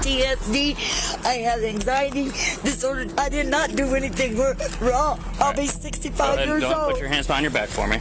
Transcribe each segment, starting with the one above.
PTSD. I have anxiety disorder. I did not do anything wrong. I'll be 65 years Don't old. put your hands behind your back for me.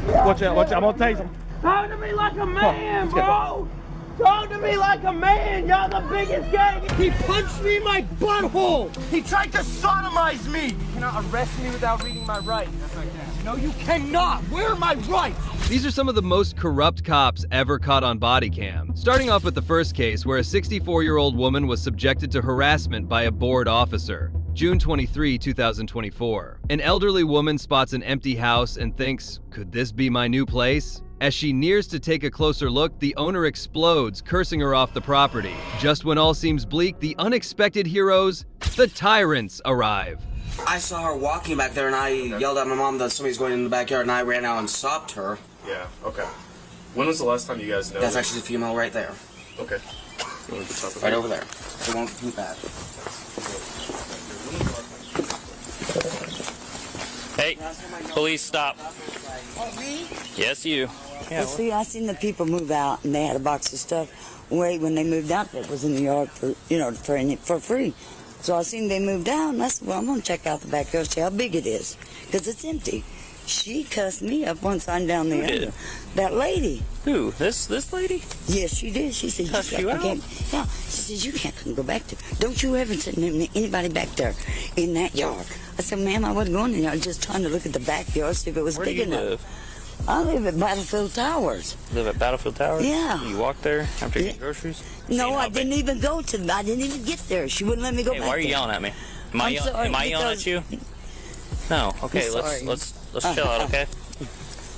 Watch out, watch out. I'm gonna tase him. Talk to me like a man, bro! Talk to me like a man! Y'all the biggest gang! He punched me in my butthole! He tried to sodomize me! You cannot arrest me without reading my rights. Yes, I can. No, you cannot! Where are my rights? These are some of the most corrupt cops ever caught on body cam. Starting off with the first case, where a 64-year-old woman was subjected to harassment by a bored officer. June 23, 2024. An elderly woman spots an empty house and thinks, could this be my new place? As she nears to take a closer look, the owner explodes, cursing her off the property. Just when all seems bleak, the unexpected heroes, the tyrants, arrive. I saw her walking back there and I yelled at my mom that somebody's going in the backyard and I ran out and stopped her. Yeah, okay. When was the last time you guys know? That's actually the female right there. Okay. You want to talk about Right over there. They won't do that. Hey, police, stop. Me? Yes, you. Well, see, I seen the people move out and they had a box of stuff. Wait, when they moved out, that was in the yard for, for free. So I seen they moved out and I said, well, I'm going to check out the backyard, see how big it is. Because it's empty. She cussed me up one side down the other. That lady. Who? This lady? Yes, she did. She said, Cussed you out? Yeah. She says, you can't go back there. Don't you ever send anybody back there in that yard. I said, ma'am, I wasn't going in there. I was just trying to look at the backyard, see if it was Where big do you enough. live? I live at Battlefield Towers. Live at Battlefield Towers? Yeah. You walk there after getting groceries? No, I didn't even go to. I didn't even get there. She wouldn't let me go Hey, back why are you there. yelling at me? Am I yelling at you? No. Okay, let's chill out, okay?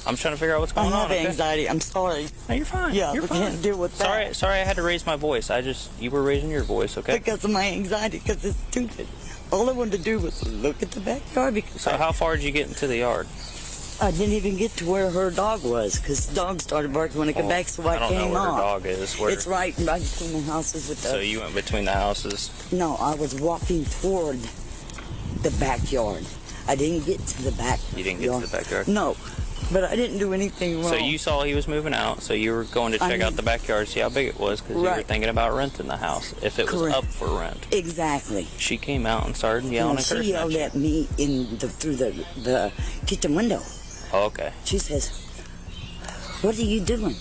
I'm trying to figure out what's going I on. have Okay? anxiety. I'm sorry. No, you're fine. Yeah, you're we fine. can't deal with that. Sorry, I had to raise my voice. You were raising your voice, okay? Because of my anxiety, because it's stupid. All I wanted to do was look at the backyard because So how far did you get into the yard? I didn't even get to where her dog was because the dog started barking when I got back, so I don't came know where off. her dog is. Where? It's right between the houses with the... So you went between the houses? No, I was walking toward the backyard. I didn't get to the back. You didn't get to the backyard? No, but I didn't do anything wrong. So you saw he was moving out, so you were going to check out the backyard, see how big it was, because you were thinking about renting the house, if it was up for rent. Exactly. She came out and started yelling and cursing She yelled at me through the kitchen window. Oh, okay. She says, what are you doing?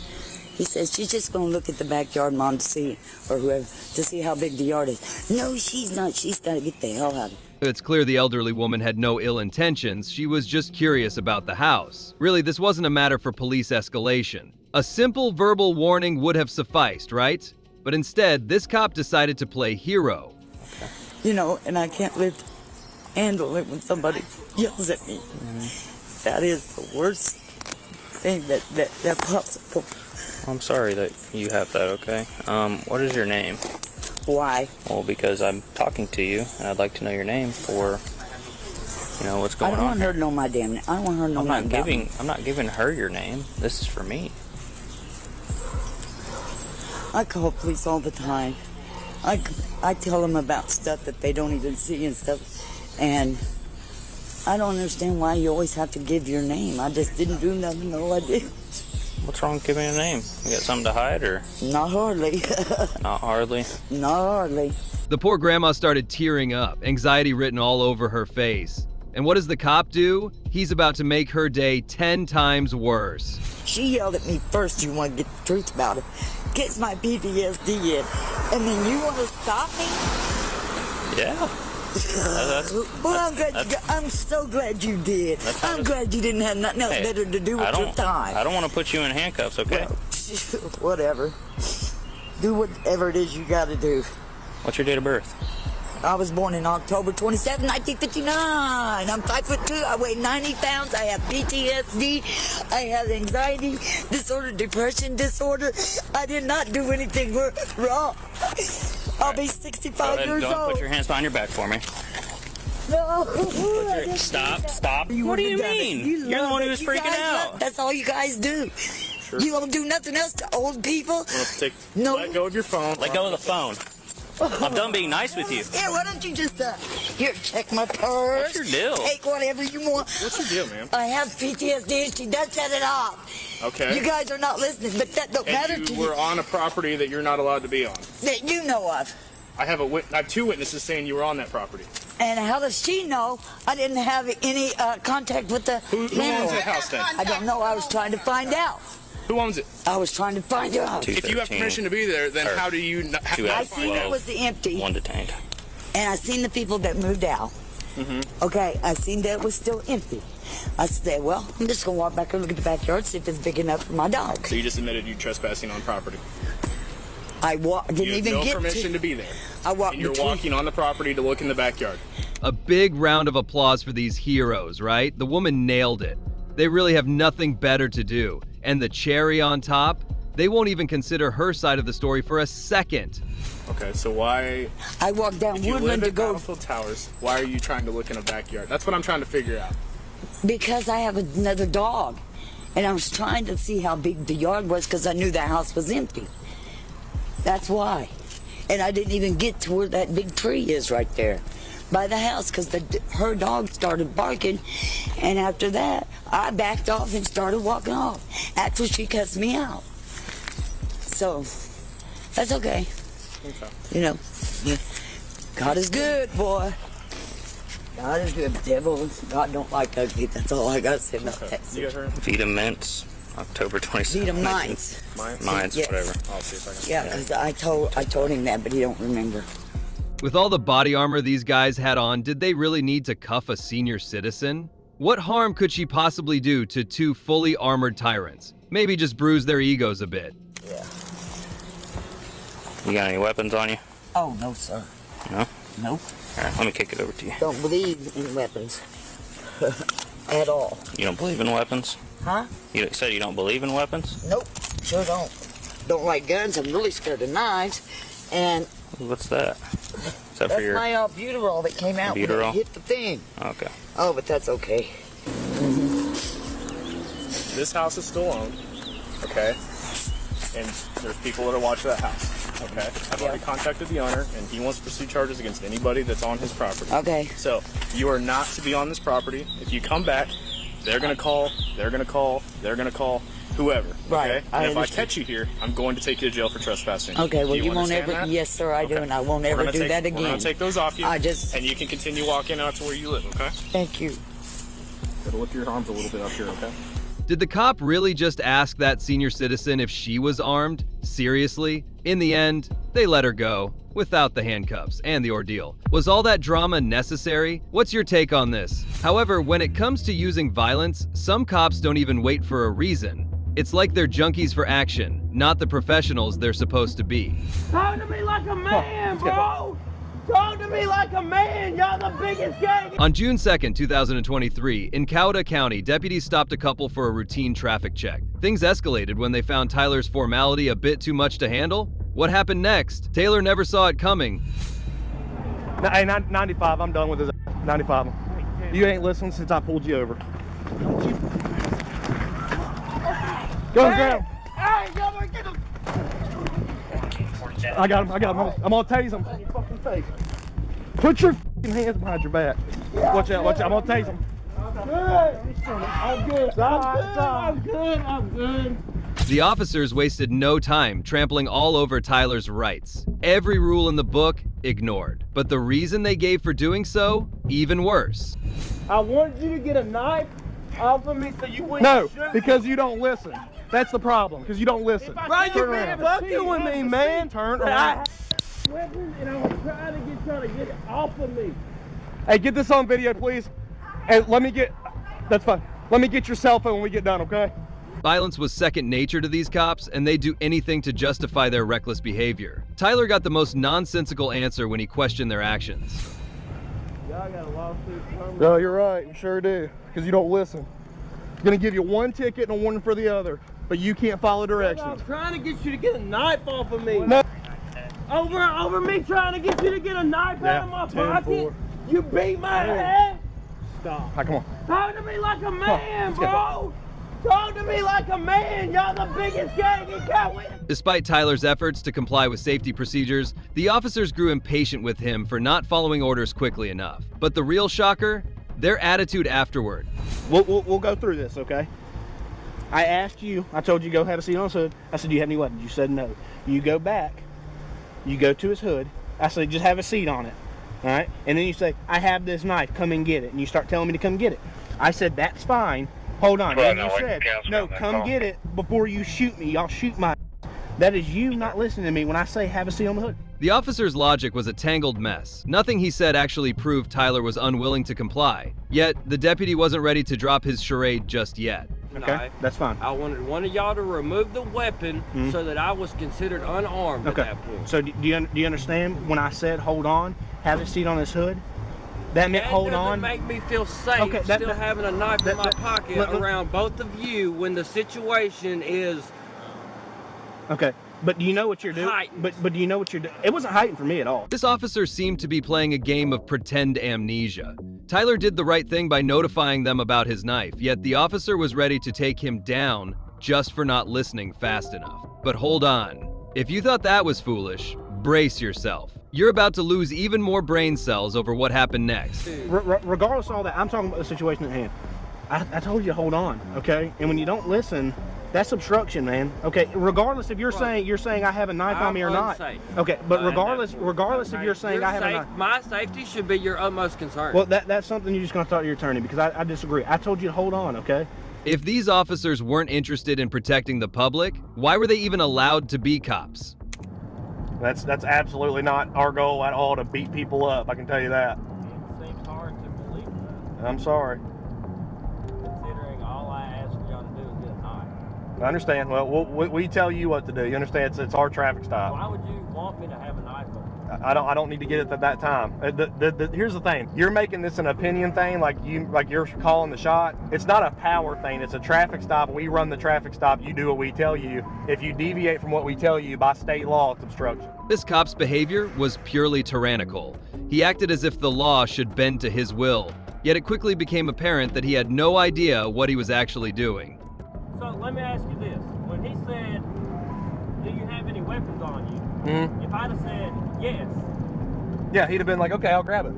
He says, she's just going to look at the backyard, Mom, to see, or whoever, to see how big the yard is. No, she's not. She's got to get the hell out of it. It's clear the elderly woman had no ill intentions. She was just curious about the house. Really, this wasn't a matter for police escalation. A simple verbal warning would have sufficed, right? But instead, this cop decided to play hero. You know, and I can't handle it when somebody yells at me. That is the worst thing that possible. I'm sorry that you have that, okay? What is your name? Why? Well, because I'm talking to you, and I'd like to know your name for, what's going on. I don't want her to know my damn name. I don't want her to know my name. I'm not giving her your name. This is for me. I call police all the time. I tell them about stuff that they don't even see and stuff. And I don't understand why you always have to give your name. I just didn't do nothing. All I did. What's wrong with giving a name? You got something to hide, or? Not hardly. Not hardly? Not hardly. The poor grandma started tearing up, anxiety written all over her face. And what does the cop do? He's about to make her day 10 times worse. She yelled at me first, you want to get the truth about it. Gets my PTSD in. And then you want to stop me? Yeah. Well, I'm so glad you did. I'm glad you didn't have nothing else better to do with your time. I don't want to put you in handcuffs, okay? Well, whatever. Do whatever it is you got to do. What's your date of birth? I was born in October 27, 1959. I'm 5'2". I weigh 90 pounds. I have PTSD. I have anxiety disorder, depression disorder. I did not do anything wrong. I'll be 65 years old. Don't put your hands behind your back for me. No. Stop. What do you mean? You're the one who was freaking out. That's all you guys do. Sure. You don't do nothing else to old people. Let go of your phone. Let go of the phone. I'm done being nice with you. Yeah, why don't you just, here, check my purse. What's your deal? Take whatever you want. What's your deal, man? I have PTSD. She does set it off. Okay. You guys are not listening, but that don't matter to you you. were on a property that you're not allowed to be on. That you know of. I have 2 witnesses saying you were on that property. And how does she know I didn't have any contact with the Who owns landlord? that house then? I don't know. I was trying to find out. Who owns it? I was trying to find out. If you have permission to be there, then how do you not have I to seen find it out? was empty, One detained. and I seen the people that moved out. Okay, I seen that it was still empty. I said, well, I'm just going to walk back and look at the backyard, see if it's big enough for my dog. So you just admitted you trespassing on property. Didn't You have even no get permission to be there. I walked And you're between- walking on the property to look in the backyard. A big round of applause for these heroes, right? The woman nailed it. They really have nothing better to do. And the cherry on top, they won't even consider her side of the story for a second. Okay, so why, I walked down if you live Woodland to at go Battlefield Towers, why are you trying to look in a backyard? That's what I'm trying to figure out. because I have another dog. And I was trying to see how big the yard was because I knew the house was empty. That's why. And I didn't even get to where that big tree is right there by the house because her dog started barking. And after that, I backed off and started walking off after she cussed me out. So that's okay. Okay. You know, God is good, boy. God is good. Devil, God don't like ugly. That's all I got to say about that. You got her? Vita Mints, October 27th. Vita Mines. Mines, Yes. whatever. I'll see if I can. Yeah, because I told him that, but he don't remember. With all the body armor these guys had on, did they really need to cuff a senior citizen? What harm could she possibly do to 2 fully armored tyrants? Maybe just bruise their egos a bit. Yeah. You got any weapons on you? Oh, no, sir. No? Nope. All right, let me kick it over to you. Don't believe in weapons. At all. You don't believe in weapons? Huh? You said you don't believe in weapons? Nope. Sure don't. Don't like guns. I'm really scared of knives. And What's that? Is that that's for your... my albuterol that came out when Albuterol? it hit the thing. Okay. Oh, but that's okay. This house is still owned, okay? And there's people that are watching that house, okay? I've already contacted the owner, and he wants to pursue charges against anybody that's on his property. Okay. So, you are not to be on this property. If you come back, they're going to call, they're going to call, they're going to call, whoever, Right, okay? I And if I understand. catch you here, I'm going to take you to jail for trespassing. Okay, well, Do you won't understand ever. that? Yes, sir, I do, Okay. and I won't We're ever gonna do take- that We're again. going to take those off you, I just- and you can continue walking out to where you live, okay? Thank you. Gotta lift your arms a little bit up here, okay? Did the cop really just ask that senior citizen if she was armed? Seriously? In the end, they let her go, without the handcuffs and the ordeal. Was all that drama necessary? What's your take on this? However, when it comes to using violence, some cops don't even wait for a reason. It's like they're junkies for action, not the professionals they're supposed to be. Talk to me like a man, bro! Talk to me like a man! Y'all the biggest gang! On June 2nd, 2023, in Coweta County, deputies stopped a couple for a routine traffic check. Things escalated when they found Tyler's formality a bit too much to handle. What happened next? Taylor never saw it coming. Hey, 95, I'm done with this. 95. You ain't listened since I pulled you over. Go grab him. Hey, y'all gonna get him! I got him. I'm gonna tase him. In your fucking face. Put your fucking hands behind your back. Watch out, I'm gonna tase him. I'm good. I'm good. The officers wasted no time trampling all over Tyler's rights. Every rule in the book, ignored. But the reason they gave for doing so, even worse. I wanted you to get a knife off of me so you wouldn't No, shoot me. because you don't listen. That's the problem, because you don't listen. Bro, you Turn been around. fucking with me, man. Turn But I around. had weapons and I was trying to get it off of me. Hey, get this on video, please. And that's fine. Let me get your cell phone when we get done, okay? Violence was second nature to these cops, and they'd do anything to justify their reckless behavior. Tyler got the most nonsensical answer when he questioned their actions. Y'all got a lawsuit coming. No, you're right. You sure do. Because you don't listen. I'm gonna give you one ticket and a warning for the other, but you can't follow I'm directions. trying to get you to get a knife off of me. No. Over me trying to get you to get a knife out of my 10-4. pocket. You beat my head. Stop. All right, come on. Talk to me like a man, let's go. bro. Talk to me like a man. Y'all the biggest gang in Coweta. Despite Tyler's efforts to comply with safety procedures, the officers grew impatient with him for not following orders quickly enough. But the real shocker? Their attitude afterward. We'll go through this, okay? I asked you, I told you go have a seat on his hood. I said, do you have any weapons? You said no. You go back, you go to his hood, I say, just have a seat on it. All right? And then you say, I have this knife, come and get it. And you start telling me to come get it. I said, that's fine. Hold on. And you said, no, come get it before you shoot me. Y'all shoot my ass. That is you not listening to me when I say have a seat on the hood. The officer's logic was a tangled mess. Nothing he said actually proved Tyler was unwilling to comply. Yet, the deputy wasn't ready to drop his charade just yet. Okay, that's fine. I wanted one of y'all to remove the weapon so that I was considered unarmed at that point. So do you understand when I said hold on, have a seat on this hood? That meant hold on. That doesn't make me feel safe still having a knife in my pocket around both of you when the situation is okay. But do you know what you're doing? But do you know what you're doing? It wasn't heightened for me at all. This officer seemed to be playing a game of pretend amnesia. Tyler did the right thing by notifying them about his knife, yet the officer was ready to take him down just for not listening fast enough. But hold on. If you thought that was foolish, brace yourself. You're about to lose even more brain cells over what happened next. Regardless of all that, I'm talking about the situation at hand. I told you to hold on, okay? And when you don't listen, that's obstruction, man. Okay, regardless if you're saying I have a knife on me or not. Okay, but regardless if you're saying I have a knife. My safety should be your utmost concern. Well, that's something you're just gonna talk to your attorney because I disagree. I told you to hold on, okay? If these officers weren't interested in protecting the public, why were they even allowed to be cops? That's absolutely not our goal at all to beat people up, I can tell you that. It seems hard to believe that. I'm sorry. Considering all I asked for y'all to do is get a knife. I understand. Well, we tell you what to do. You understand? It's our traffic stop. Why would you want me to have a knife on? I don't need to get it at that time. Here's the thing. You're making this an opinion thing, like you're calling the shot. It's not a power thing. It's a traffic stop. We run the traffic stop. You do what we tell you. If you deviate from what we tell you by state law, it's obstruction. This cop's behavior was purely tyrannical. He acted as if the law should bend to his will, yet it quickly became apparent that he had no idea what he was actually doing. So let me ask you this. When he said, do you have any weapons on you? If I'd have said yes. Yeah, he'd have been like, okay, I'll grab it.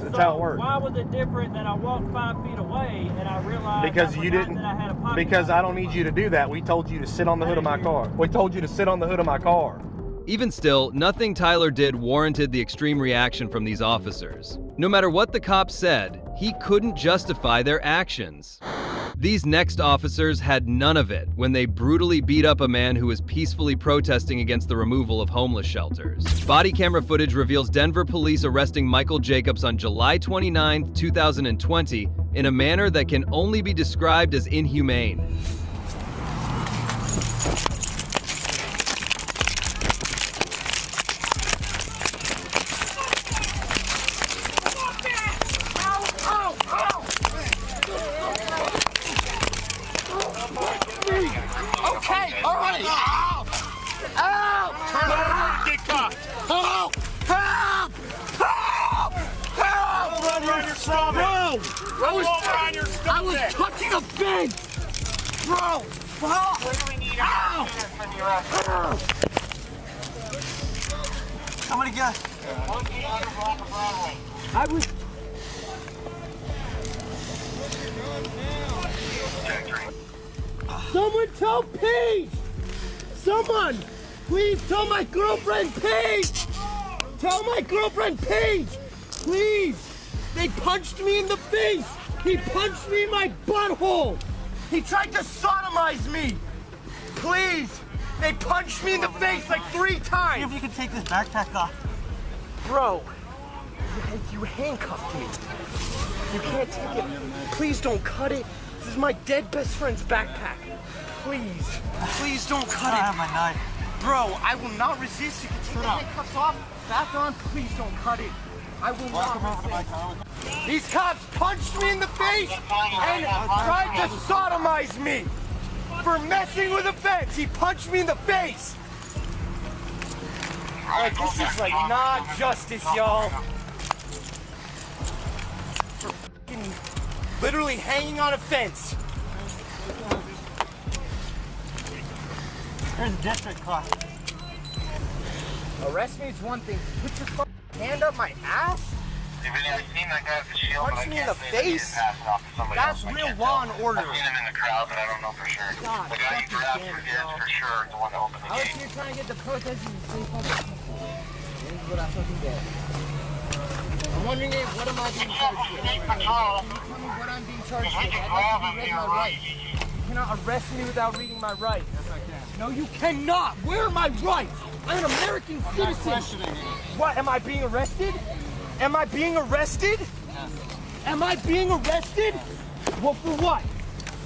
That's how it works. Why was it different that I walked 5 feet away and I realized because you didn't, that I had a pocket because I don't need you to do that. We told you to sit on the hood of my car. We told you to sit on the hood of my car. Even still, nothing Tyler did warranted the extreme reaction from these officers. No matter what the cops said, he couldn't justify their actions. These next officers had none of it when they brutally beat up a man who was peacefully protesting against the removal of homeless shelters. Body camera footage reveals Denver police arresting Michael Jacobs on July 29, 2020, in a manner that can only be described as inhumane. I was touching a fence! Bro! Somebody get... I was... Someone tell Paige! Someone! Please tell my girlfriend Paige! Tell my girlfriend Paige! Please! They punched me in the face! He punched me in my butthole! He tried to sodomize me! Please! They punched me in the face like 3 times! See if you can take this backpack off. Bro, you handcuffed me. You can't take it. Please don't cut it. This is my dead best friend's backpack. Please. Please don't cut it. I have my knife. Bro, I will not resist. You can take the handcuffs off. Back on. Please don't cut it. I will not resist. These cops punched me in the face and tried to sodomize me for messing with a fence. He punched me in the face. Like, this is like not justice, y'all. For fucking literally hanging on a fence. Here's the district clock. Arrest me is one thing. Put your fucking hand up my ass? Punch me in the face? That's real law and order. I've seen him in the crowd, but I don't know for sure. God, the guy you grabbed for this, for sure, the one that opened the I was gate. here trying to get the protesters to say fucking people. what I fucking did. I'm wondering what am I being charged with? Can you tell me what I'm being charged with? I'd like to be read my rights. You cannot arrest me without reading my rights. Yes, I can. No, you cannot. Where are my rights? I'm an American citizen. I'm not questioning you. What? Am I being arrested? Am I being arrested? Yes. Am I being arrested? Well, for what?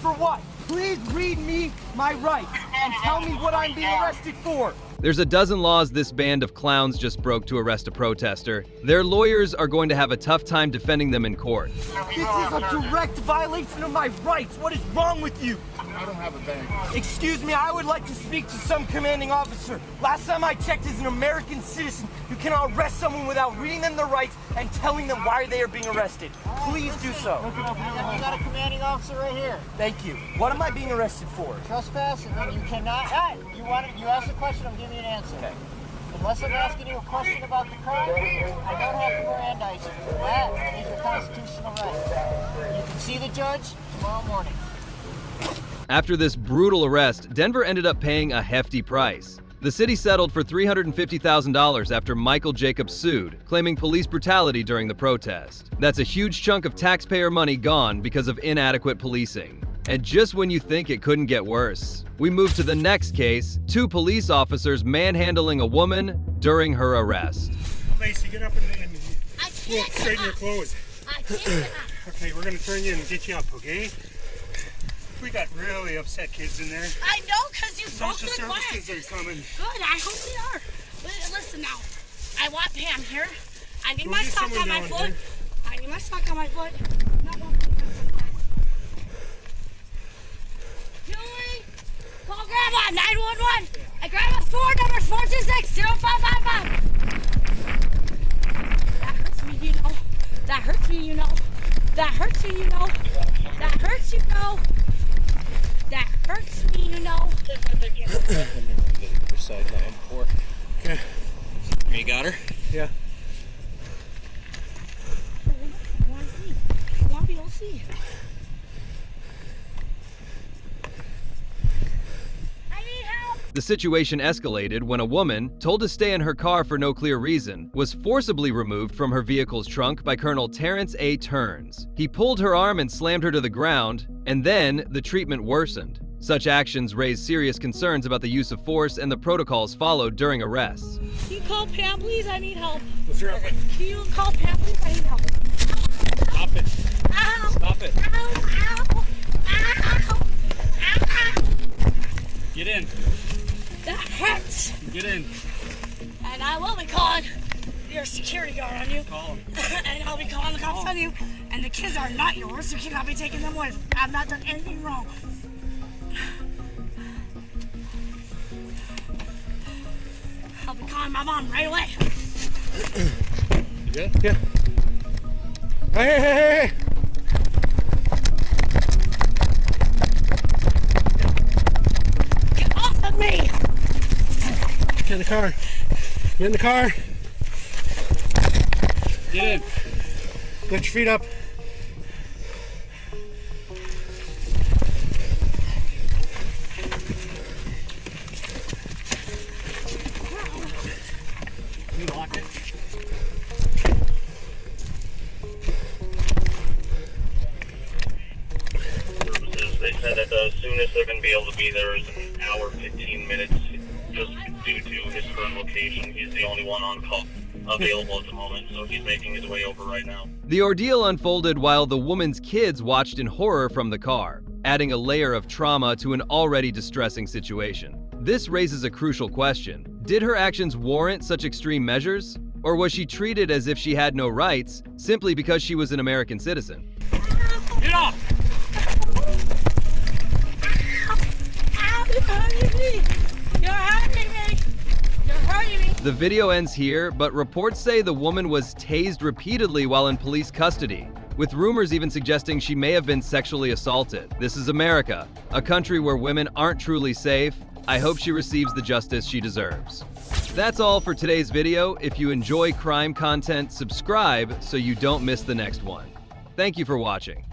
For what? Please read me my rights and tell me what I'm being arrested for. There's a dozen laws this band of clowns just broke to arrest a protester. Their lawyers are going to have a tough time defending them in court. This is a direct violation of my rights. What is wrong with you? I don't have a bank. Excuse me, I would like to speak to some commanding officer. Last time I checked, as an American citizen, you cannot arrest someone without reading them their rights and telling them why they are being arrested. Please do so. You got a commanding officer right here. Thank you. What am I being arrested for? Trespass, and then you cannot. Hey, you asked a question, I'm giving you an answer. Okay. Unless I'm asking you a question about the crime, I don't have to Mirandize you. That is your constitutional right. You can see the judge tomorrow morning. After this brutal arrest, Denver ended up paying a hefty price. The city settled for $350,000 after Michael Jacobs sued, claiming police brutality during the protest. That's a huge chunk of taxpayer money gone because of inadequate policing. And just when you think it couldn't get worse, we move to the next case, 2 police officers manhandling a woman during her arrest. Lacey, get up and straighten your clothes. I can't. Okay, we're gonna turn you and get you up, okay? We got really upset kids in there. I know, because you broke the Social glass. services are coming. Good, I hope they are. Listen now, I want Pam here. I need my sock on my foot. I need my sock on my foot. Julie, call Grandma, 911. And Grandma's 4, number's 426-0555. That hurts me, you know. That hurts me, you know. That hurts me, you know. That hurts, you know. That hurts me, you know. Okay. You got her? Yeah. I want to see. I want to be able to see. I need help. The situation escalated when a woman, told to stay in her car for no clear reason, was forcibly removed from her vehicle's trunk by Colonel Terrence A. Turns. He pulled her arm and slammed her to the ground, and then the treatment worsened. Such actions raised serious concerns about the use of force and the protocols followed during arrests. Can you call Pam, please? I need help. What's wrong? Can you call Pam, please? I need help. Stop it. Ow! Stop it. Ow! Ow! Ow! Ow! Get in. That hurts. Get in. And I will be calling your security guard on you. Call him. And I'll be calling the cops on you. And the kids are not yours. You cannot be taking them with. I've not done anything wrong. I'll be calling my mom right away. You good? Yeah. Hey! Get off of me! Get in the car. Get in the car. Get in. Lift your feet up. Lock it. They said that the soonest they're going to be able to be there is an hour, 15 minutes, just due to his current location. He's the only one on call available at the moment, so he's making his way over right now. The ordeal unfolded while the woman's kids watched in horror from the car, adding a layer of trauma to an already distressing situation. This raises a crucial question. Did her actions warrant such extreme measures? Or was she treated as if she had no rights simply because she was an American citizen? Get off! Ow, you're hurting me! You're hurting me! You're hurting me! The video ends here, but reports say the woman was tased repeatedly while in police custody, with rumors even suggesting she may have been sexually assaulted. This is America, a country where women aren't truly safe. I hope she receives the justice she deserves. That's all for today's video. If you enjoy crime content, subscribe so you don't miss the next one. Thank you for watching.